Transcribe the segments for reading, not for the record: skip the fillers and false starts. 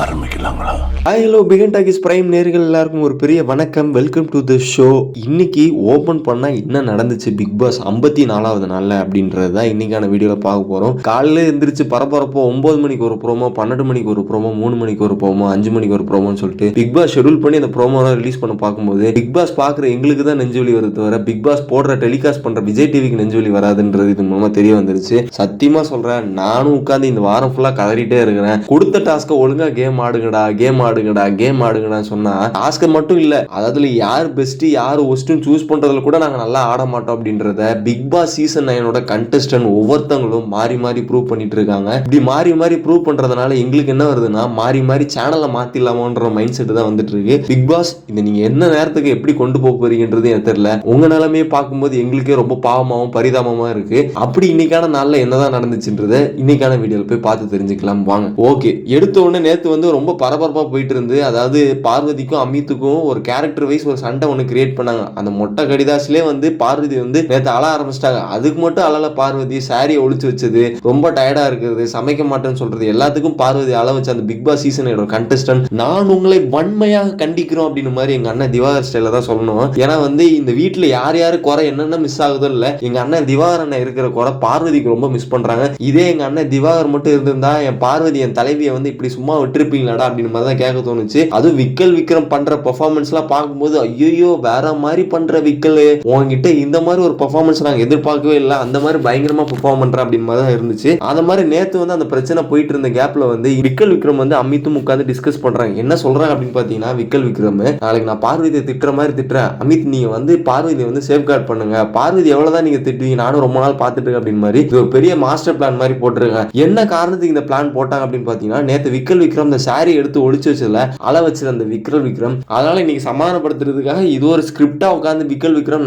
ஆரம்பிக்கலாங்களா? Hi hello பிகன் Talkies Prime நேர்கள் எல்லாருக்கும் ஒரு பெரிய வணக்கம். Welcome to the show. இன்னைக்கு ஓப்பன் பண்ணால் என்ன நடந்துச்சு பிக் பாஸ் 54வது நாளில் அப்படின்றது தான் இன்னைக்கான வீடியோவில் பார்க்க போகிறோம். காலையில் எழுந்திரிச்சு பரபரப்போ 9 மணிக்கு ஒரு ப்ரோமோ, 12 மணிக்கு ஒரு ப்ரோமோ, 3 மணிக்கு ஒரு ப்ரோமோ, 5 மணிக்கு ஒரு ப்ரோமோன்னு சொல்லிட்டு பிக் பாஸ் ஷெடியூல் பண்ணி அந்த ப்ரோமோலாம் ரிலீஸ் பண்ண பார்க்கும்போது பிக் பாஸ் பார்க்குற எங்களுக்கு தான் நெஞ்சுவலி வருது தவிர பிக் பாஸ் போடுற டெலிகாஸ்ட் பண்ணுற விஜய் டிவிக்கு நெஞ்சுவலி வராதுன்றது இது மூலமாக தெரிய வந்துருச்சு. சத்தியமாக சொல்கிறேன், நானும் உட்காந்து இந்த வாரம் ஃபுல்லாக கதறிட்டே இருக்கிறேன். கொடுத்த டாஸ்க்கை ஒழுங்காக கேம் ஆடுங்கடா சொன்னா டாஸ்க் மட்டும் இல்ல, அதாவது யார் பெஸ்ட் யார் ஒஸ்ட்னு சூஸ் பண்றதுல கூட நாங்க நல்லா ஆட மாட்டோம் அப்படின்றத பிக் பாஸ் சீசன் 9 கண்டெஸ்டன்ட் ஒவ்வொருத்தங்களும் மாறி மாறி ப்ரூவ் பண்ணிட்டு இருக்காங்க. இப்படி மாறி மாறி ப்ரூவ் பண்றதுனால எங்களுக்கு என்ன வருதுன்னா, மாறி மாறி சேனலை மாத்திடலாமோன்ற மைண்ட் செட் தான் வந்துட்டு இருக்கு. பிக் பாஸ் இதை நீங்க என்ன நேரத்துக்கு எப்படி கொண்டு போக போறீங்கன்றது எனக்கு தெரியல. உங்க நிலைமையை பார்க்கும்போது எங்களுக்கே ரொம்ப பாவமாவும் பரிதாபமா இருக்கு. அப்படி இன்னைக்கான நாள்ல என்னதான் நடந்துச்சுன்றத இன்னைக்கான வீடியோல போய் பார்த்து தெரிஞ்சுக்கலாம் வாங்க. ஓகே, எடுத்த உடனே நேத்து வந்து ரொம்ப பரபரப்பா போயிட்டு இருந்து, அதாவது பார்வதிக்கும் அமித்துக்கும் ஒரு கேரக்டர் வைஸ் ஒரு சண்டை ஒன்று கிரியேட் பண்ணாங்க. அந்த மொட்டை கடிதாசிலே வந்து பார்வதி வந்து நேற்று அழ ஆரம்பிச்சிட்டாங்க. அதுக்கு மட்டும் அழல பார்வதி, சாரியை ஒழிச்சு வச்சது, ரொம்ப டயர்டா இருக்கிறது, சமைக்க மாட்டேன்னு சொல்றது, எல்லாத்துக்கும் பார்வதி அழ வச்சு அந்த பிக் பாஸ் சீசன் கண்டெஸ்டன்ட் நான் உங்களை வன்மையாக கண்டிக்கிறோம் அப்படின்னு மாதிரி எங்க அண்ணன் திவாகர் ஸ்டைல தான் சொல்லணும். ஏன்னா வந்து இந்த வீட்டுல யார் யாரு குறை என்னென்ன மிஸ் ஆகுதோ இல்ல, எங்க அண்ணன் திவாகர் அண்ணன் இருக்கிற குறை பார்வதிக்கு ரொம்ப மிஸ் பண்றாங்க. இதே எங்க அண்ணன் திவாகர் மட்டும் இருந்திருந்தா என் பார்வதி என் தலைவியை வந்து இப்படி சும்மா விட்டுருப்பீங்களாடா அப்படின்னு மாதிரி தான் கேட்க தோணுச்சு. அதுவும் விக்கல் விக்ரம் பண்ற பெர்ஃபார்மன்ஸ் எல்லாம் பார்க்கும்போது ஐயோ வேற மாதிரி பண்ற விக்கல், உங்ககிட்ட இந்த மாதிரி ஒரு பெர்ஃபார்மன்ஸ் நாங்க எதிர்பார்க்கவே இல்லை, அந்த மாதிரி பயங்கரமா பெர்ஃபார்ம் பண்ற அப்படின்னு மாதிரி தான் இருந்துச்சு. அந்த மாதிரி நேத்து வந்து அந்த பிரச்சனை போயிட்டு இருந்த கேப்ல வந்து விக்கல் விக்ரம் வந்து அமித்தும் உட்காந்து டிஸ்கஸ் பண்றாங்க. என்ன சொல்றாங்க அப்படின்னு பாத்தீங்கன்னா, விக்கல் விக்ரம் நாளைக்கு நான் பார்வதியை திட்டுற மாதிரி திட்டுறேன், அமித் நீங்க வந்து பார்வதியை வந்து சேஃப்கார்ட் பண்ணுங்க, பார்வதி எவ்வளவுதான் நீங்க திட்டுவீங்க, நானும் ரொம்ப நாள் பார்த்துட்டு அப்படின்னு மாதிரி இது ஒரு பெரிய மாஸ்டர் பிளான் மாதிரி போட்டுருங்க. என்ன காரணத்துக்கு இந்த பிளான் போட்டாங்க அப்படின்னு பாத்தீங்கன்னா, நேத்து விக்கல் விக்ரம் இந்த சாரி எடுத்து ஒழிச்சு வச்சதுல அள வச்சிருந்த அந்த விக்கல் விக்ரம், அதனால இன்னைக்கு சமாதானப்படுத்துறதுக்காக இது ஒரு ஸ்கிரிப்டா உட்காந்து விக்கல் விக்ரம்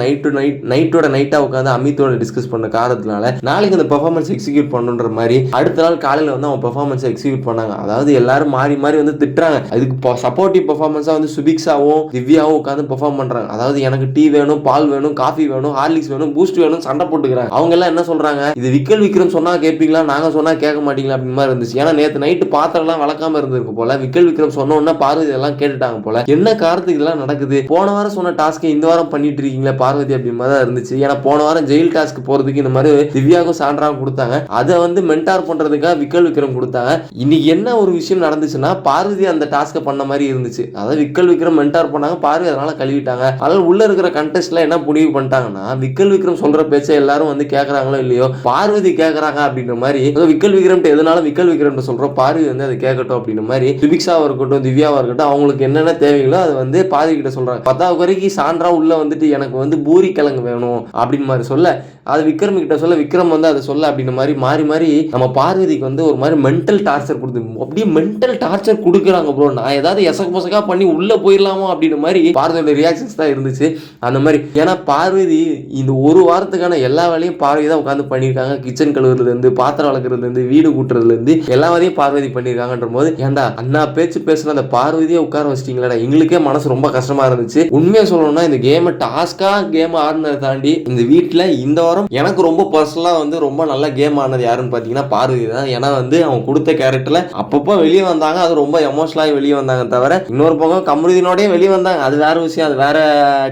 நைட்டோட நைட்டா உட்காந்து அமித்தோட டிஸ்கஸ் பண்ண காரணத்தினால நாளைக்கு அந்த பெர்ஃபார்மன்ஸ் எக்ஸிக்யூட் பண்ணுன்ற மாதிரி அடுத்த நாள் காலையில வந்து அவன் பெர்ஃபார்மன்ஸ் எக்ஸிக்யூட் பண்ணாங்க. அதாவது எல்லாரும் மாறி மாறி வந்து திட்டுறாங்க. அதுக்கு சப்போர்ட்டிவ் பெர்ஃபார்மன்ஸா வந்து சுபிக்ஷாவும் திவ்யாவும் உட்காந்து பெர்ஃபார்ம் பண்றாங்க. அதாவது எனக்கு டீ வேணும், பால் வேணும், காஃபி வேணும், ஹார்லிக்ஸ் வேணும், பூஸ்ட் வேணும் சண்டை போட்டுக்கிறாங்க. அவங்க எல்லாம் என்ன சொல்றாங்க, இது விக்கல் விக்ரம் சொன்னா கேட்பீங்களா, நாங்க சொன்னா கேட்க மாட்டீங்களா அப்படின்னு மாதிரி இருந்துச்சு. ஏன்னா நேற்று நைட்டு பாத்திரம் எல்லாம் வளர்க்காம இருந்திருக்கு போல, விக்கல் விக்ரம் சொன்ன உடனே பார்வதி எல்லாம் கேட்டுட்டாங்க போல. என்ன காரணத்துக்கு இதெல்லாம் நடக்குது, போன வாரம் சொன்ன டாஸ்க்கை இந்த வாரம் பண்ணிட்டு இருக்கீங்களா பார்வதி அப்படி மாதிரி தான் இருந்துச்சு. ஏன்னா போன வாரம் ஜெயில் டாஸ்க் போறதுக்கு இந்த மாதிரி திவ்யாவுக்கும் சான்றாவும் கொடுத்தாங்க, அதை வந்து மென்டார் பண்றதுக்காக விக்கல் விக்ரம் கொடுத்தாங்க. இன்னைக்கு என்ன ஒரு விஷயம் நடந்துச்சுன்னா, பார்வதி அந்த டாஸ்க்கை பண்ண மாதிரி இருந்துச்சு. அதாவது விக்கல் விக்ரம் மென்டார் பண்ணாங்க, பார்வதி அதனால கழுவிட்டாங்க. அதனால உள்ள இருக்கிற கண்டெஸ்ட்ல என்ன முடிவு பண்ணிட்டாங்கன்னா, விக்கல் விக்ரம் சொல்ற பேச்சை எல்லாரும் வந்து கேட்கறாங்களோ இல்லையோ பார்வதி கேட்கறாங்க அப்படின்ற மாதிரி விக்கல் விக்ரம் எதனால விக்கல் விக்ரம் சொல்றோம், பார்வதி வந்து அதை கேட்கட்டும் அப்படின்ற மாதிரி சுபிக்ஷாவா இருக்கட்டும் திவ்யாவா இருக்கட்டும் அவங்களுக்கு என்னென்ன தேவைகளோ அதை வந்து பாதி கிட்ட சொல்றாங்க. 10வது வரைக்கும் சான்றா உள்ள வந்துட்டு எனக்கு வந்து பூரி கிழங்கு வேணும் அப்படின்னு மாதிரி சொல்ல, அது விக்ரம் கிட்ட சொல்ல, விக்ரம் வந்து அதை சொல்ல அப்படின்னு மாதிரி மாறி மாறி நம்ம பார்வதிக்கு வந்து ஒரு மாதிரி மென்டல் டார்ச்சர் கொடுத்து அப்படியே மென்டல் டார்ச்சர் கொடுக்குறாங்க ப்ரோ. நான் ஏதாவது எசக பொசகா பண்ணி உள்ள போயிடலாமோ அப்படின்னு மாதிரி பார்வதியோட ரியாக்ஷன்ஸ் தான் இருந்துச்சு அந்த மாதிரி. ஏன்னா பார்வதி இந்த ஒரு வாரத்துக்கான எல்லா வேலையும் பார்வதி தான் உட்காந்து பண்ணியிருக்காங்க. கிச்சன் கழுவுறதுல இருந்து, பாத்திரம் வளர்க்குறதுல இருந்து, வீடு கூட்டுறதுல இருந்து எல்லா வேலையும் பார்வதி பண்ணியிருக்காங்கன்ற போது, ஏன்டா அண்ணா பேச்சு பேசுன அந்த பார்வதியை உட்கார வச்சிட்டீங்களா, எங்களுக்கே மனசு ரொம்ப கஷ்டமா இருந்துச்சு. உண்மையா சொல்லணும்னா இந்த கேம் டாஸ்கா கேம் ஆடினதை தாண்டி இந்த வீட்டில் இந்த வாரம் எனக்கு ரொம்ப பர்சனலா வந்து ரொம்ப நல்ல கேம் ஆனது யாருன்னு பாத்தீங்கன்னா பார்வதி தான். ஏன்னா வந்து அவங்க கொடுத்த கேரக்டர்ல அப்பப்போ வெளியே வந்தாங்க, அது ரொம்ப எமோஷனலாக வெளியே வந்தாங்க. தவிர இன்னொரு பக்கம் கம்ருதினோடய வெளியே வந்தாங்க, அது வேற விஷயம், அது வேற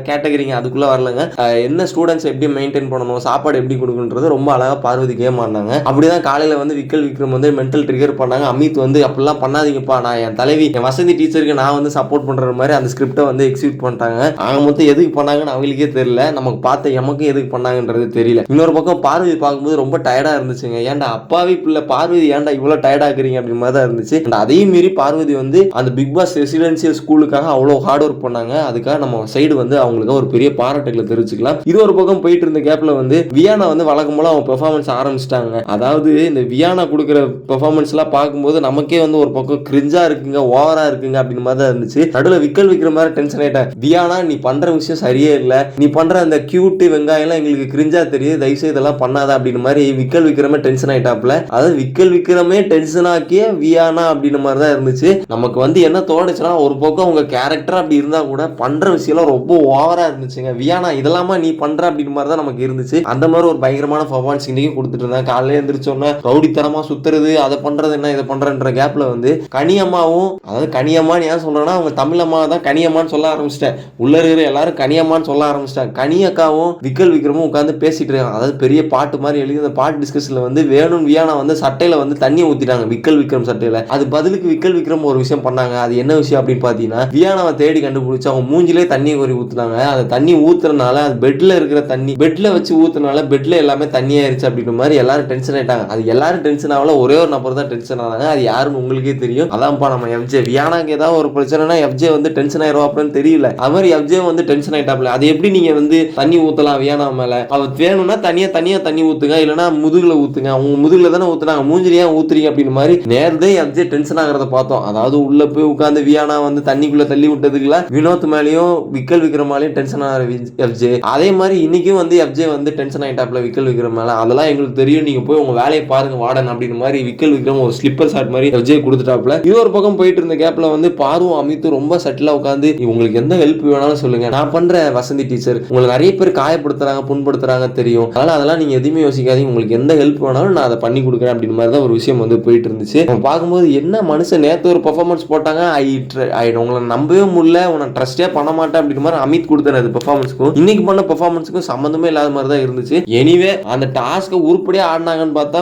கேட்டகரிங்க, அதுக்குள்ள வரலங்க. என்ன ஸ்டூடெண்ட்ஸ் எப்படி மெயின்டைன் பண்ணணும், சாப்பாடு எப்படி கொடுக்குன்றது ரொம்ப அழகா பார்வதி கேம் ஆடினாங்க. அப்படிதான் காலையில வந்து விக்கல் விக்ரம் வந்து மென்டல் ட்ரிகர் பண்ணாங்க. அமித் வந்து அப்படிலாம் பண்ணாதீங்கப்பா, நான் என் தலைவி என் வசதி டீச்சருக்கு நான் வந்து சப்போர்ட் பண்ற மாதிரி அந்த ஸ்கிரிப்டை வந்து எக்ஸிக்யூட் பண்ணிட்டாங்க. அவங்க மொத்தம் எதுக்கு பண்ணாங்கன்னு அவங்களுக்கே தெரியல, நமக்கு பார்த்த எமக்கும் எதுக்கு பண்ணாங்கன்றது தெரியல. இன்னொரு பக்கம் பார்வதி பார்க்கும்போது ரொம்ப டயர்டா இருந்துச்சுங்க. ஏன்டா அப்பாவி பிள்ளை பார்வதி ஏன்டா இவ்வளவு டயர்டா இருக்கிறீங்க அப்படின்னு மாதிரி தான் இருந்துச்சு. அதையும் மீறி பார்வதி வந்து அந்த பிக் பாஸ் ரெசிடென்சியல் ஸ்கூலுக்காக அவ்வளோ ஹார்ட் ஒர்க் பண்ணாங்க. அதுக்காக நம்ம சைடு வந்து அவங்களுக்கு ஒரு பெரிய பாராட்டுகளை தெரிவிச்சுக்கலாம். இது ஒரு பக்கம் போயிட்டு இருந்த கேப்ல வந்து வியானா வந்து வழக்கம் போல அவங்க பெர்ஃபார்மன்ஸ் ஆரம்பிச்சிட்டாங்க. அதாவது இந்த வியானா கொடுக்குற பெர்ஃபார்மன்ஸ் எல்லாம் பார்க்கும்போது நமக்கே வந்து ஒரு பக்கம் கிரிஞ்சா இருக்குங்க, ஓவரா இருக்குங்க அப்படின்னு மாதிரி தான் இருந்துச்சு. நடுவில் விக்கல் விக்கிற மாதிரி டென்ஷன் ஆயிட்டேன். வியானா நீ பண்ற விஷயம் சரியே இல்லை, நீ பண்ற அந்த கியூட் வெங்காயம் எல்லாம் எங்களுக்கு கிரிஞ்சா தெரியுது, தயவுசெய்து இதெல்லாம் பண்ணாத அப்படின்னு மாதிரி விக்கல் விக்ரமே டென்ஷன் ஆயிட்டாப்ல. அதாவது விக்கல் விக்ரமே டென்ஷன் ஆக்கிய வியானா அப்படின்னு மாதிரி தான் இருந்துச்சு. நமக்கு வந்து என்ன தோணுச்சுன்னா, ஒரு பக்கம் உங்க கேரக்டர் அப்படி இருந்தா கூட பண்ற விஷயம் ரொம்ப ஓவரா இருந்துச்சுங்க. வியானா இதெல்லாமா நீ பண்ற அப்படின்னு மாதிரி தான் நமக்கு இருந்துச்சு. அந்த மாதிரி ஒரு பயங்கரமான பர்ஃபார்மன்ஸ் இன்னைக்கு கொடுத்துட்டு இருந்தாங்க. காலையில எழுந்திரிச்சோன்னா ரவுடித்தனமா சுத்துறது, அதை பண்றது என்ன இதை பண்றன்ற கேப்ல வந்து கனியம்மாவும், அதாவது கனியம்மான்னு ஏன் சொல்றேன்னா அவங்க தமிழ் அம்மா தான் கனியம்மான்னு சொல்ல ஆரம்பிச்சிட்டேன். உள்ள இருக்கிற எல்லாரும் கனியம்மான்னு சொல்ல ஆரம்பிச்சிட்டாங்க. கனியக்காவும் விக்கல் விக்ரமும் உட்காந்து பேசிட்டு இருக்காங்க. அதாவது பெரிய பாட்டு மாதிரி எழுதி அந்த பாட்டு டிஸ்கஷன்ல வந்து வேணும் வியானா வந்து சட்டையில வந்து தண்ணி ஊத்திட்டாங்க விக்கல் விக்ரம் சட்டையில. அது பதிலுக்கு விக்கல் விக்ரம் ஒரு விஷயம் பண்ணாங்க. அது என்ன விஷயம் அப்படின்னு பாத்தீங்கன்னா வியானாவை தேடி கண்டுபிடிச்சு அவங்க மூஞ்சிலே தண்ணி கோரி ஊத்துனாங்க. அந்த தண்ணி ஊத்துறதுனால அது பெட்ல இருக்கிற தண்ணி பெட்ல வச்சு ஊத்துனால பெட்ல எல்லாமே தண்ணி ஆயிருச்சு அப்படின்ற மாதிரி எல்லாரும் டென்ஷன் ஆயிட்டாங்க. அது எல்லாரும் டென்ஷன் ஆகல, ஒரே ஒரு நபர் தான் டென்ஷன் ஆனாங்க. அது யாருன்னு உங்களுக்கே தெரியும். அதான்ப்பா நம்ம எஃப்ஜே. வியானாக்கு ஏதாவது ஒரு பிரச்சனைனா எஃப்ஜே வந்து டென்ஷன் ஆயிருவாப்லன்னு தெரியல. அது மாதிரி எஃப்ஜே வந்து டென்ஷன் ஆயிட்டாப்ல. அது எப்படி நீங்க வந்து தண்ணி ஊத்தலாம் வியானா மேல? அவ வேணும்னா தனியா தண்ணி ஊத்துங்க, இல்லைன்னா முதுகுல ஊத்துங்க. அவங்க முதுகுல தானே ஊத்துனாங்க, மூஞ்சிலியா ஊத்துறீங்க அப்படின்னு மாதிரி நேரதே எஃப்ஜே டென்ஷன் ஆகிறத பார்த்தோம். அதாவது உள்ள போய் உட்கார்ந்து வியானா வந்து தண்ணிக்குள்ள தள்ளி விட்டதுக்குல வினோத் மேலேயும் விக்கல் விக்ரமாலையும் டென்ஷன் ஆகிற எஃப்ஜே. அதே மாதிரி இன்னைக்கும் வந்து எஃப்ஜே வந்து டென்ஷன் ஆயிட்டாப்ல விக்கல் விக்ரம் மேல. அதெல்லாம் எங்களுக்கு தெரியும், நீங்க போய் உங்க வேலையை பாருங்க வார்டன் அப்படின்னு மாதிரி விக்கல் விக்ரம் ஒரு ஸ்லிப்பர் ஷாட் மாதிரி எஃப்ஜே கொடுத்துட்டாப்ல. இது ஒரு பக்கம் போயிட்டு இருந்த கேப்ல வந்து பாருவும் அமித்தும் ரொம்ப செட்டிலா உட்காந்து உங்களுக்கு எந்த ஹெல்ப் வேணாலும் சொல்லுங்க, நான் பண்ற வசந்தி டீச்சர். உங்களுக்கு நிறைய பேர் காயப்படுத்துறாங்க புண்படுத்துறாங்க தெரியும், அதனால அதெல்லாம் நீங்க எதுவுமே யோசிக்காதீங்க, உங்களுக்கு எந்த ஹெல்ப் வேணாலும் நான் அதை பண்ணி கொடுக்குறேன் அப்படின்னு மாதிரி தான் ஒரு விஷயம் வந்து போயிட்டு இருந்துச்சு. பார்க்கும்போது என்ன மனுஷன் நேற்று ஒரு பெர்ஃபார்மன்ஸ் போட்டாங்க, உங்களை நம்பவே முடியல, உன்னை ட்ரஸ்டே பண்ண மாட்டேன் அப்படின்ற மாதிரி அமித் கொடுத்தாரு பெர்ஃபார்மன்ஸ்க்கும் இன்னைக்கு பண்ண பெர்ஃபார்மன்ஸுக்கும் சம்பந்தமே இல்லாத மாதிரி தான் இருந்துச்சு. எனிவே அந்த டாஸ்க்கை உருப்படியா ஆடினாங்கன்னு பார்த்தா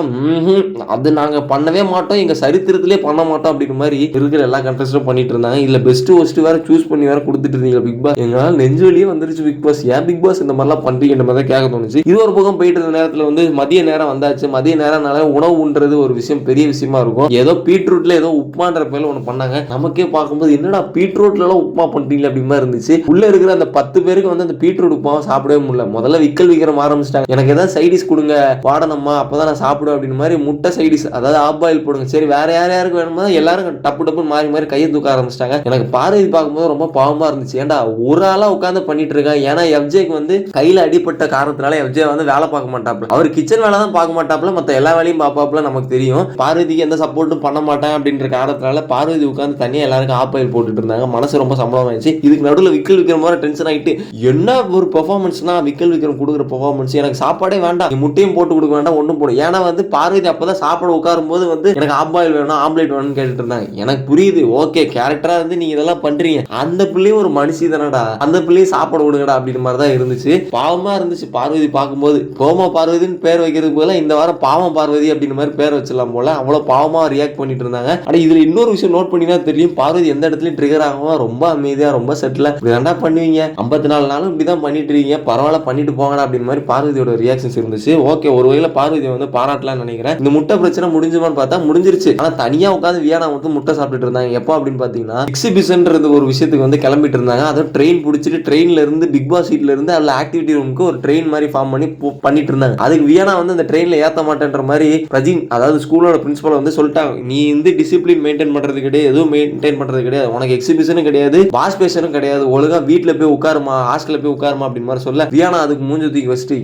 அது நாங்க பண்ணவே மாட்டோம், எங்க சரித்திரத்திலே பண்ண மாட்டோம் அப்படின்ற மாதிரி இருக்கிற எல்லா கண்டஸ்டும் பண்ணிட்டு இருந்தாங்க. இல்ல பெஸ்ட் ஒஸ்ட் வேற சூஸ் பண்ணி வேற கொடுத்துட்டு இருந்தீங்க பிக் பாஸ். எங்களால நெஞ்சு வலியே வந்துருச்சு பிக் பாஸ். ஏன் பிக் பாஸ் இந்த மாதிரிலாம் பண்றீங்கன்ற மாதிரி கேட்க தோணுச்சு. இது ஒரு பக்கம் போயிட்டு இருந்த நேரத்தில் வந்து மதிய நேரம் வந்தாச்சு. மதிய நேரம்னால உணவு உண்றது ஒரு விஷயம் பெரிய விஷயமா இருக்கும். ஏதோ பீட்ரூட்ல ஏதோ உப்புமான்ற பேர்ல ஒன்று பண்ணாங்க. நமக்கே பார்க்கும்போது என்னடா பீட்ரூட்ல எல்லாம் உப்புமா பண்றீங்களா அப்படி மாதிரி இருந்துச்சு. உள்ள இருக்கிற அந்த 10 பேருக்கு வந்து அந்த பீட்ரூட் உப்புமா சாப்பிடவே முடியல. முதல்ல விக்கல் விக்ரம் ஆரம்பிச்சிட்டாங்க, எனக்கு ஏதாவது சைடிஸ் கொடுங்க வாடனம்மா அப்பதான் நான் சாப்பிடுவேன் அப்படின்னு மாதிரி முட்டை சைடிஸ் அதாவது ஆப் பாயில் போடுங்க. சரி வேற யாருக்கு வேணுமோ எல்லாரும் டப்பு டப்புன்னு மாறி மாறி கையை தூக்க ஆரம்பிச்சிட்டாங்க. எனக்கு பார்வதி பார்க்கும்போது ரொம்ப பாவமா இருந்துச்சு. ஏன்டா ஒரு ஆளா உட்காந்து பண்ணிட்டு இருக்காங்க. ஏன்னா எஃப்ஜேக்கு வந்து கையில அடிப்பட்ட காரணத்தினால எஃப்ஜே வந்து வேலை பார்க்க மாட்டாப்ல. அவர் கிச்சன் வேலை தான் பார்க்க மாட்டாப்ல, மற்ற எல்லா வேலையும் பார்ப்பாப்ல. நமக்கு தெரியும் பார்வதிக்கு எந்த சப்போர்ட்டும் பண்ண மாட்டேன் அப்படின்ற காரணத்தினால பார்வதி உட்காந்து தனியா எல்லாருக்கும் ஆப் பாயில் போட்டுட்டு இருந்தாங்க. மனசு ரொம்ப சம்பளம் ஆயிடுச்சு. இதுக்கு நடுவில் விக்கல் விக்ரம் மாதிரி டென்ஷன் ஆகிட்டு என்ன ஒரு பெர்ஃபார்மன்ஸ்னா விக்கல் விக்ரம் கொடுக்குற பெர்ஃபார்மன்ஸ் எனக்கு சாப்பாடே வேண்டாம், முட்டையும் போட்டு கொடுக்க வேண்டாம் ஒன்றும் போடும். ஏன்னா வந்து பார்வதி அப்பதான் சாப்பாடு உட்காரும் போது வந்து எனக்கு ஆப்பாயில் வேணும் ஆம்லேட் வேணும்னு கேட்டுட்டு இருந்தாங்க. எனக்கு புரியுது, ஓகே கேரக்டரா இருந்து நீங்க இதெல்லாம் பண்றீங்க, அந்த பிள்ளையும் ஒரு மனுஷி தானடா, அந்த பிள்ளையும் சாப்பாடு விடுங்கடா அப்படின்ற மாதிரி தான் இருந்துச்சு. பாவமா இருந்துச்சு பார்வதி பார்க்கும்போது. கோமா பார்வதின்னு பேர் வைக்கிறது போல இந்த வாரம் பாவம் பார்வதி அப்படின்ற மாதிரி பேர் வச்சிடலாம் போல. அவ்வளவு பாவமா ரியாக்ட் பண்ணிட்டு இருந்தாங்க. ஆனா இதுல இன்னொரு விஷயம் நோட் பண்ணினா தெரியும், பார்வதி எந்த இடத்துலயும் ட்ரிகர் ஆகாம ரொம்ப அமைதியா ரொம்ப செட்டில் இப்படிதான்டா பண்ணுவீங்க, 54 நாளும் இப்படிதான் பண்ணிட்டு இருக்கீங்க, பரவாயில்ல பண்ணிட்டு போங்கடா அப்படின்னு மாதிரி பார்வதியோட ரியாக்ஷன்ஸ் இருந்துச்சு. ஓகே ஒரு வகையில பார்வதியை வந்து பாராட்டலாம்னு நினைக்கிறேன். இந்த முட்டை பிரச்சனை முடிஞ்சுமான்னு பார்த்தா முடிஞ்சிருச்சு. ஆனா தனியா உட்காந்து வியானா வந்து முட்டை சாப்பிட்டுட்டு இருந்தாங்க. எப்போ அப்படின்னு பாத்தீங்கன்னா எக்ஸிபிஷன்ன்றது ஒரு விஷயத்துக்கு வந்து கிளம்பிட்டு இருந்தாங்க. அதுவும் ட்ரெயின் பிடிச்சிட்டு ட்ரெயின்ல இருந்து பிக் பாஸ் சீட்ல இருந்து அதுல ஆக்டிவிட்டி ரூமுக்கு ஒரு ட்ரெயின் மாதிரி ஃபார்ம் பண்ணி பண்ணிட்டு இருந்தாங்க. அதுக்கு வியானா வந்து அந்த ட்ரெயின்ல ஏத்த மாட்டேன்ற மாதிரி பிரஜின் அதாவது ஸ்கூலோட பிரின்சிபல் வந்து சொல்லிட்டாங்க, நீ வந்து டிசிப்ளின் மெயின்டைன் பண்றது கிடையாது, எதுவும் மெயின்டைன் பண்றது கிடையாது, உனக்கு எக்ஸிபிஷனும் கிடையாது வாஷ் பேஷனும் கிடையாது, ஒழுங்கா வீட்டுல போய் உட்காருமா ஹாஸ்டல்ல போய் உட்காருமா அப்படின்னு மாதிரி சொல்ல வியானா அதுக்கு மூஞ்சி தூக்கி வச்சுட்டு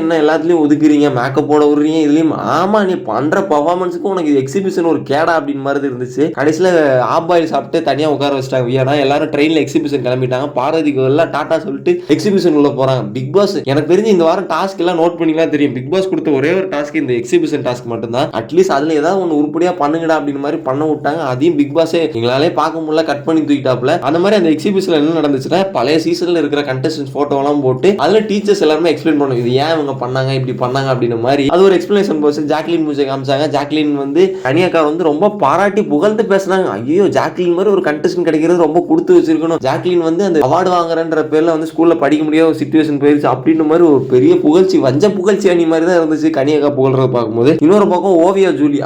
என்ன எல்லாத்துலயும் ஒதுக்குறீங்க, மேக்கப் போட விடுறீங்க, இதுலயும் ஆமா நீ பண்ற பர்ஃபார்மன்ஸுக்கு உனக்கு எக்ஸிபிஷன் ஒரு கேடா அப்படின்னு மாதிரி இருந்துச்சு. கடைசியில ஆப் ஆயில் சாப்பிட்டு தனியா உட்கார வச்சிட்டாங்க வியானா. எல்லாரும் ட்ரெயின்ல எக்ஸிபிஷன் கிளம்பிட்டாங்க. பார்வதிக்கு எல்லாம் டாட்டா சொல்லிட்டு எக்ஸிபிஷன் உள்ள போறாங்க. பிக் பாஸ் எனக்கு தெரிஞ்சு இந்த வாரம் டாஸ்க் எல்லாம் நோட் பண்ணிக்கலாம் தெரியும். பிக் பாஸ் கொடுத்த ஒரே ஒரு டாஸ்க் இந்த எக்ஸிபிஷன் டாஸ்க் மட்டும் தான். அட்லீஸ்ட் அதுல ஏதாவது ஒன்று உருப்படியா பண்ணுங்கடா அப்படின்னு மாதிரி பண்ண விட்டாங்க. அதையும் பிக் பாஸே எங்களாலே பார்க்க முடியல, கட் பண்ணி தூக்கிட்டாப்ல. அந்த மாதிரி அந்த எக்ஸிபிஷன்ல என்ன நடந்துச்சுன்னா பழைய சீசன்ல இருக்கிற கண்டஸ்டன்ஸ் போட்டோ எல்லாம் போட்டு அதுல டீச்சர்ஸ் எல்லாருமே எக்ஸ்பிளைன் பண்ணுவாங்க, இது ஏன் இவங்க பண்ணாங்க இப்படி பண்ணாங்க அப்படின்னு மாதிரி அது ஒரு எக்ஸ்பிளனேஷன் போச்சு. ஜாக்லின் மூஞ்சை காமிச்சாங்க. ஜாக்லின் வந்து கனியாக்கா வந்து ரொம்ப பாராட்டி புகழ்ந்து பேசுனாங்க. ஐயோ ஜாக்லின் மாதிரி ஒரு கண்டஸ்டன் கிடைக்கிறது ரொம்ப கொடுத்து வச்சிருக்கணும், ஜாக்லின் வந்து அந்த அவார்டு வாங்குறன்ற பேர்ல வந்து ஸ்கூல்ல படிக்க முடியாத ஒரு சிச்சுவேஷன் போயிருச்சு அப்படின்னு மாதிரி ஒரு பெரிய புகழ்ச்சி வஞ்ச புகழ்ச்சி அணி மாதிரி தான் இருந்துச்சு கனியாக்கா புகழ்றத பார்க்கும்போது. இன்னொரு பக்கம் ஓவியா ஜூலி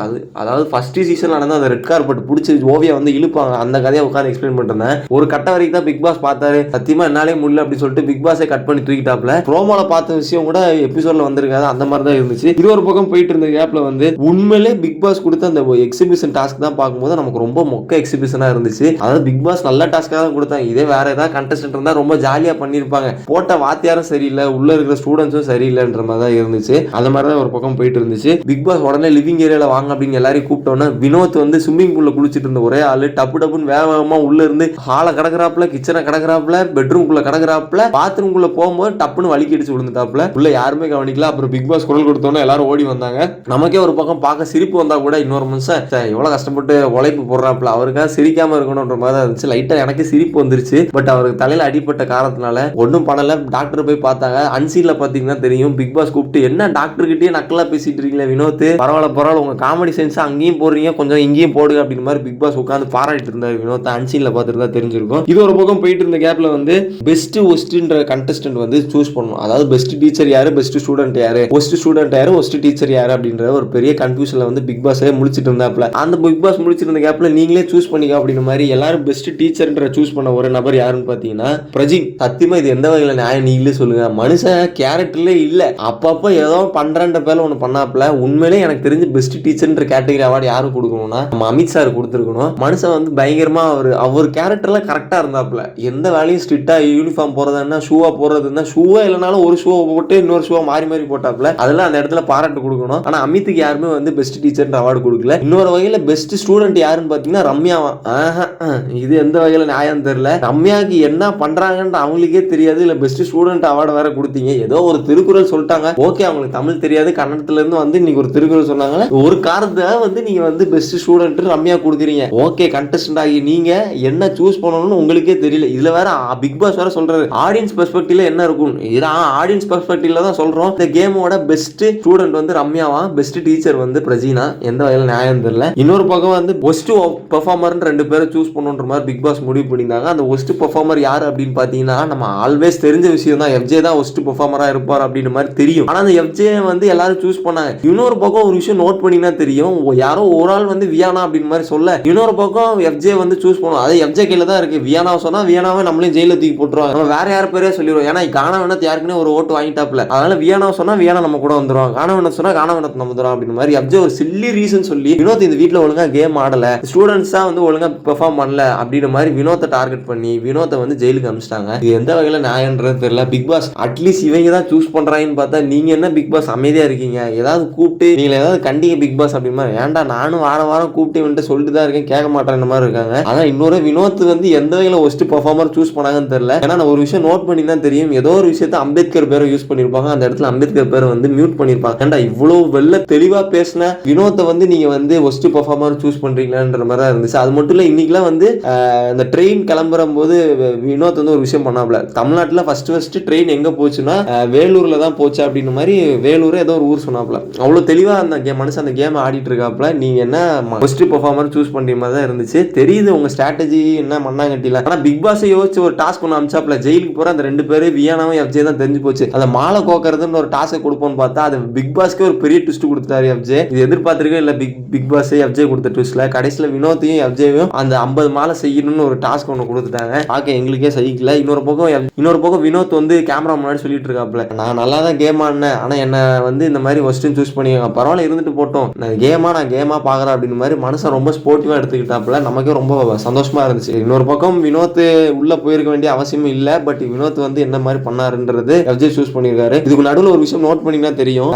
அதாவது ஃபர்ஸ்ட் சீசன் நடந்த அந்த ரெட் கார்பெட் பிடிச்சி ஓவியா வந்து இழுப்பாங்க, அந்த கதையை உட்காந்து எக்ஸ்பிளைன் பண்ணிருந்தேன். ஒரு கட்ட வரைக்கும் தான் பிக் பாஸ் பார்த்தாரு, சத்தியமா என்னாலே முடியல அப்படின்னு சொல்லிட்டு பிக் பாஸை கட் பண்ணி தூக்கிட்டாப்ல. ப்ரோமோல பார்த்த விஷயம் கூட எபிசோட்ல வந்திருக்காது, அந்த மாதிரி தான் இருந்துச்சு. இது ஒரு பக்கம் போயிட்டு இருந்த கேப்ல வந்து உண்மையிலே பிக் பாஸ் கொடுத்த அந்த எக்ஸிபிஷன் டாஸ்க் தான் பார்க்கும்போது நமக்கு ரொம்ப மொக்க எக்ஸிபிஷனா இருந்துச்சு. அதாவது பிக் பாஸ் நல்ல டாஸ்க்காக தான் கொடுத்தாங்க. இதே வேற ஏதாவது கண்டஸ்டன்ட் இருந்தா ரொம்ப ஜாலியா பண்ணிருப்பாங்க. போட்ட வாத்தியாரும் சரியில்லை, உள்ள இருக்கிற ஸ்டூடெண்ட்ஸும் சரியில்லைன்ற மாதிரி தான் இருந்துச்சு. அந்த மாதிரி தான் ஒரு பக்கம் போயிட்டு இருந்துச்சு. பிக் பாஸ் உடனே லிவிங் ஏரியால வாங்க அப்படின்னு எல்லாரையும் கூப்பிட்டோன்னா வினோத் வந்து ஸ்விம்மிங் பூல்ல குளிச்சிட்டு இருந்த ஒரே ஆளு டப்பு டப்புன்னு வேகமா உள்ள இருந்து ஹால கடக்குறாப்புல, கிச்சனை கடக்குறாப்புல, பெட்ரூம்குள்ள கடக்குறாப்புல, பாத்ரூம்குள்ள போகும்போது டப்புன்னு வலிக்கு அடிச்சு விழுந்துட்டாப்புல. உள்ள யாருமே கவனிக்கல. அப்புறம் பிக் பாஸ் குரல் கொடுத்தோன்னா எல்லாரும் ஓடி வந்தாங்க. நமக்கே ஒரு பக்கம் பார்க்க சிரிப்பு வந்தா கூட இன்னொரு மனுஷன் எவ்வளவு கஷ்டப்பட்டு கஷ்டப்பட்டு உழைப்பு போடுறாப்புல, அவருக்காக சிரிக்காம இருக்கணும்ன்ற மாதிரி தான் இருந்துச்சு. லைட்டா எனக்கு சிரிப்பு வந்துருச்சு. பட் அவருக்கு தலையில அடிப்பட்ட காரணத்தினால ஒன்றும் பண்ணல. டாக்டர் போய் பார்த்தாங்க. அன்சீன்ல பாத்தீங்கன்னா தெரியும், பிக் பாஸ் கூப்பிட்டு என்ன டாக்டர் கிட்டே நக்கலா பேசிட்டு இருக்கீங்களே வினோத், பரவாயில்ல உங்க காமெடி சென்ஸ் அங்கேயும் போடுறீங்க, கொஞ்சம் இங்கேயும் போடுங்க அப்படின்னு மாதிரி பிக் பாஸ் உட்காந்து பாராட்டிட்டு இருந்தாரு வினோத். அன்சீன்ல பார்த்துட்டு தான் தெரிஞ்சிருக்கும். இது ஒரு பக்கம் போயிட்டு இருந்த கேப்ல வந்து பெஸ்ட் ஒஸ்ட்ன்ற கண்டஸ்டன்ட் வந்து சூஸ் பண்ணணும். அதாவது பெஸ்ட் டீச்சர் யாரு, பெஸ்ட் ஸ்டூடெண்ட் யாரு, ஒஸ்ட் ஸ்டூடெண்ட் யாரு, ஒஸ்ட் டீச்சர் யாரு அப்படின்ற ஒரு பெரிய கன்ஃபியூஷன்ல வந்து பிக் பாஸ் முடிச்சிட்டு இருந்தாப்ல. அந்த பிக் பாஸ் முடிச்சிட்டு இருந்த கேப்ல நீங்களே சூஸ் பண்ணிக்க அப்படின்ற மாதிரி எல்லாரும் பெஸ்ட் டீச்சர்ன்ற சூஸ் பண்ண ஒரு நபர் யாருன்னு பாத்தீங்கன்னா பிரஜின். சத்தியமா இது எந்த வகையில நியாயம் நீங்களே சொல்லுங்க. மனுஷன் கேரக்டர்ல இல்ல, அப்பப்ப ஏதோ பண்றன்ற பேர்ல ஒண்ணு பண்ணாப்ல. உண்மையிலே எனக்கு தெரிஞ்சு பெஸ்ட் டீச்சர்ன்ற கேட்டகரி அவார்டு யாரு கொடுக்கணும்னா நம்ம அமித் சார் கொடுத்துருக்கணும். மனுஷன் வந்து பயங்கரமா அவர் கேரக்டர்ல கரெக்டா இருந்தாப்ல. எந்த வேலையும் ஸ்ட்ரிக்டா யூனிஃபார்ம் போறதுன்னா ஷூவா போறதுன்னா ஷூவா இல்லைனாலும் ஒரு ஷூவை போட்டு இன்னொரு ஷூவா மாறி மாறி போட்டாப்ல. அதெல்லாம் அந்த இடத்துல பாராட்டு கொடுக்கணும். ஆனா அமித்துக்கு யாருமே வந்து பெஸ்ட் டீச்சர் அவார்டு கொடுக்கல. இன்னொரு வகையில பெஸ்ட் ஸ்டூடெண்ட் யாருன்னு பாத்தீங்கன்னா ரம்யாவா. இது எந்த வகையில நியாயம் தெரியல. ரம்யாக்கு என்ன பண்றாங்கன்னு அவங்களுக்கே தெரியாது, இல்ல பெஸ்ட் ஸ்டூடெண்ட் அவார்டு வேற கொடுத்தீங்க. ஏதோ ஒரு திருக்குறள் சொல்லிட்டாங்க, ஓகே அவங்களுக்கு தமிழ் தெரியாது, கன்னடத்துல இருந்து வந்து இன்னைக்கு ஒரு திருக்குறள் சொன்னாங்க, ஒரு காரணத்தை வந்து நீங்க வந்து பெஸ்ட் ஸ்டூடெண்ட் ரம்யா கொடுக்குறீங்க. ஓகே கண்டஸ்டன்ட் ஆகி நீங்க என்ன சூஸ் பண்ணணும்னு உங்களுக்கே தெரியல. இதுல வேற பிக் பாஸ் வேற சொல்றாரு ஆடியன்ஸ் பெர்ஸ்பெக்டிவ்ல என்ன இருக்கும். ஆடியன்ஸ் பெர்ஸ்பெக்டிவ்ல தான் சொல்றோம். இந்த கேமோட பெஸ்ட் ஸ்டூடெண்ட் வந்து ரம்யாவா, பெஸ்ட் டீச்சர் வந்து பிரஜினா. எந்த வகையில நியாயம் தெரியல. இன்னொரு பக்கம் வந்து பெஸ்ட் பெர்ஃபார்மர் ரெண்டு பேரை சூஸ் பண்ணுன்ற மாதிரி பிக் பாஸ் முடிவு பண்ணியிருந்தாங்க. அந்த பெஸ்ட் பெர்ஃபார்மர் யாரு அப்படின்னு பாத்தீங்கன்னா நம்ம ஆல்வேஸ் தெரிஞ்ச விஷயம் தான், எஃப்ஜே தான் பெஸ்ட் பெர்ஃபார்மரா இருப்பார் அப்படின்ற மாதிரி தெரியும். ஆனா அந்த எஃப்ஜே வந்து எல்லாரும் சூஸ் பண்ணாங்க. இன்னொரு பக்கம் ஒரு விஷயம் நோட் பண்ணினா தெரியும், யாரோ ஒரு ஆள் வந்து வியானா அப்படின்னு மாதிரி சொல்ல, இன்னொரு பக்கம் எஃப்ஜே வந்து சூஸ் பண்ணுவோம். அது எஃப்ஜே கையில தான் இருக்கு. வியானாவை சொன்னா வியானாவை நம்மளையும் ஜெயில தூக்கி போட்டுருவாங்க. நம்ம வேற யார் பேரே சொல்லிடுவோம். ஏன்னா கானவனத் யாருக்குன்னு ஒரு ஓட்டு வாங்கிட்டாப்ல. அதனால வியானாவை சொன்னா வியானா நம்ம கூட வந்துடும், கானவனத் சொன்னா கானவனத் நம்ம வந்துடும் அப்படின்னு மாதிரி எஃப்ஜே ஒரு சில்லி ரீசன் சொல்லி வினோத் இந்த வீட்டில் ஒழுங்கா கேம் ஆடல, ஸ்டூடெண்ட்ஸ் தான் வந்து ஒழுங்கா பெர்ஃபார்ம் பண்ணல அப்படின்ற மாதிரி வினோத்தை டார்கெட் பண்ணி வினோத்தை வந்து ஜெயிலுக்கு அனுப்பிச்சிட்டாங்க. இது எந்த வகையில நியாயம்ன்றது தெரியல. பிக் பாஸ் அட்லீஸ்ட் இவங்க தான் சூஸ் பண்றாங்கன்னு பார்த்தா நீங்க என்ன பிக் பாஸ் அமைதியா இருக்கீங்க? ஏதாவது கூப்பிட்டு நீங்க ஏதாவது கண்டிங்க பிக் பாஸ் அப்படிமா. ஏன்டா நானும் வாரம் கூப்பிட்டு வந்துட்டு சொல்லிட்டு தான் இருக்கேன், கேட்க மாட்டேன் மாதிரி இருக்காங்க. ஆனா இன்னொரு வினோத் வந்து எந்த வகையில ஒஸ்ட் பெர்ஃபார்மர் சூஸ் பண்ணாங்கன்னு தெரியல. ஏன்னா நான் ஒரு விஷயம் நோட் பண்ணி தான் தெரியும், ஏதோ ஒரு விஷயத்த அம்பேத்கர் பேரை யூஸ் பண்ணிருப்பாங்க, அந்த இடத்துல அம்பேத்கர் பேரை வந்து மியூட் பண்ணிருப்பாங்க. ஏன்டா இவ்வளவு வெள்ள தெளிவா பேசின வினோத்தை வந்து நீங்க வந்து ஒஸ்ட் பெர்ஃபார்மர் சூஸ் பண்றீங்களான்ற மாதிரி தான் இருந்துச்சு. அது மட்டும் இல்ல, இன்னைக்குலாம் வந்து இந்த ட்ரெயின் கிளம்புற போது வினோத் வந்து ஒரு விஷயம் பண்ணாப்ல. தமிழ்நாட்டில் ஃபர்ஸ்ட் ட்ரெயின் எங்க போச்சுன்னா வேலூர்ல தான் போச்சு அப்படின்னு மாதிரி வேலூர் ஏதோ ஒரு ஊர் சொன்னாப்ல. அவ்வளவு தெளிவா அந்த மனுஷன் அந்த கேம் ஆடிட்டு இருக்காப்ல. நீங்க என்ன பெஸ்ட் பெர்ஃபார்மர் சூஸ் பண்ற மாதிரி தான் இருந்துச்சு. தெரியுது உங்க ஸ்ட்ராட்டஜி என்ன மண்ணாங்கட்டில. ஆனா பிக் பாஸ் யோசிச்சு ஒரு டாஸ்க் ஒன்று அமிச்சாப்ல, ஜெயிலுக்கு போற அந்த ரெண்டு பேரும் வியானாவும் எஃப்ஜே தான் தெரிஞ்சு போச்சு. அந்த மாலை கோக்கறதுன்னு ஒரு டாஸ்க் கொடுப்போம்னு பார்த்தா அது பிக் பாஸ்க்கு ஒரு பெரிய ட்விஸ்ட் கொடுத்தாரு எஃப்ஜே. இது எதிர்பார்த்திருக்கே இல்ல பிக் பாஸ் எஃப்ஜே கொடுத்த ட்விஸ்ட்ல. கடைசியில் வினோத்தையும் எஃப்ஜேயும் அந்த 50 மாலை செய்யணும்னு ஒரு டாஸ்க் ஒன்று கொடுத்துட்டாங்க. பார்க்க எங்களுக்கே சகிக்கல. இன்னொரு பக்கம் வினோத் வந்து கேமரா முன்னாடி சொல்லிட்டு இருக்காப்ல, நான் நல்லா தான் கேம் ஆடினேன், ஆனா என்ன வந்து இந்த மாதிரி ஒஸ்ட்னு சூஸ் பண்ணிங்க, பரவாயில்ல இருந்துட்டு போட்டோம், நான் கேமா பாக்குறேன் அப்படின்னு மாதிரி மனுஷன் ரொம்ப ஸ்போர்ட்டிவா எடுத்துக்கிட்டாப்ல. நமக்கே ரொம்ப சந்தோஷமா இருந்துச்சு. இன்னொரு பக்கம் வினோத் உள்ள போயிருக்க வேண்டிய அவசியம் இல்ல, பட் வினோத் வந்து என்ன மாதிரி பண்ணாருன்றது எஃப்ஜே சூஸ் பண்ணிருக்காரு. இதுக்கு நடுவில் ஒரு விஷயம் நோட் பண்ணினா தெரியும்,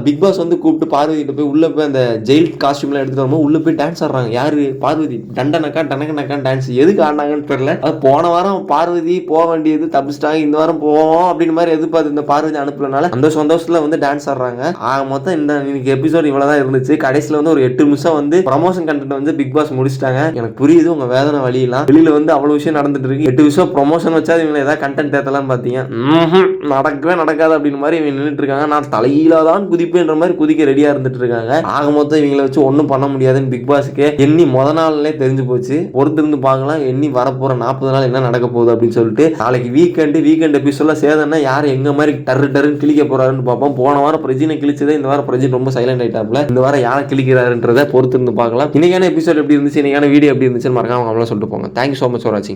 பிக் பாஸ் வந்து கூப்பிட்டு பார்வதி கிட்ட போய் உள்ள போய் அந்த ஜெயில் காஸ்டியூம்ல எடுத்துட்டு வரும்போது உள்ள போய் டான்ஸ் ஆடுறாங்க. யாரு? பார்வதி. டண்டனக்கா டான்ஸ் எதுக்கு ஆடினாங்கன்னு தெரியல. அது போன வாரம் பார்வதி போக வேண்டியது தப்பிச்சிட்டாங்க, இந்த வாரம் போவோம் அப்படின்னு மாதிரி எதிர்பார்த்து இந்த பார்வதி அனுப்புறதுனால அந்த சந்தோஷத்துல வந்து டான்ஸ் ஆடுறாங்க. ஆக மொத்தம் இந்த இன்னைக்கு எபிசோட் இவ்வளவுதான் இருந்துச்சு. கடைசியில வந்து ஒரு 8 நிமிஷம் வந்து ப்ரமோஷன் கண்டென்ட் வந்து பிக் பாஸ் முடிச்சிட்டாங்க. எனக்கு புரியுது உங்க வேதனை வழியெல்லாம். வெளியில வந்து அவ்வளவு விஷயம் நடந்துட்டு இருக்கு. 8 நிமிஷம் ப்ரமோஷன் வச்சா இவங்க ஏதாவது கண்டென்ட் ஏத்தலாம் பாத்தீங்க, நடக்கவே நடக்காது அப்படின்னு மாதிரி இவங்க நின்றுட்டு இருக்காங்க. நான் தலையிலாதான் குதிப்புன்ற மாதிரி குதிக்க ரெடியா இருந்துட்டு இருக்காங்க. ஆக மொத்தம் இவங்களை வச்சு ஒன்னும் பண்ண முடியாதுன்னு பிக் பாஸ்க்கு எண்ணி முத நாள்லே தெரிஞ்சு போச்சு. பொறுத்திருந்து பார்க்கலாம் எண்ணி வரப்போற 40 நாள் என்ன நடக்க போகுது அப்படின்னு சொல்லிட்டு. நாளைக்கு வீக்கெண்ட் எபிசோட்ல சேதனா யார் எங்க மாதிரி டர்ன்னு கிளிக்க போறாருன்னு பார்ப்போம். போன வாரம் பிரஜினை கிழிச்சதே இந்த வாரம் பிரஜின் ரொம்ப சைலண்ட் ஆயிட்டாப்ல. இந்த வாரம் யாரை கிளிக்கிறாருன்றதை பொறுத்திருந்து பார்க்கலாம். இன்னைக்கான எபிசோட் எப்படி இருந்துச்சு, இன்னைக்கான வீடியோ எப்படி இருந்துச்சுன்னு மறக்காம சொல்லிட்டு போங்க. தேங்க்யூ ஸோ மச் ஃபார் வாட்சிங்.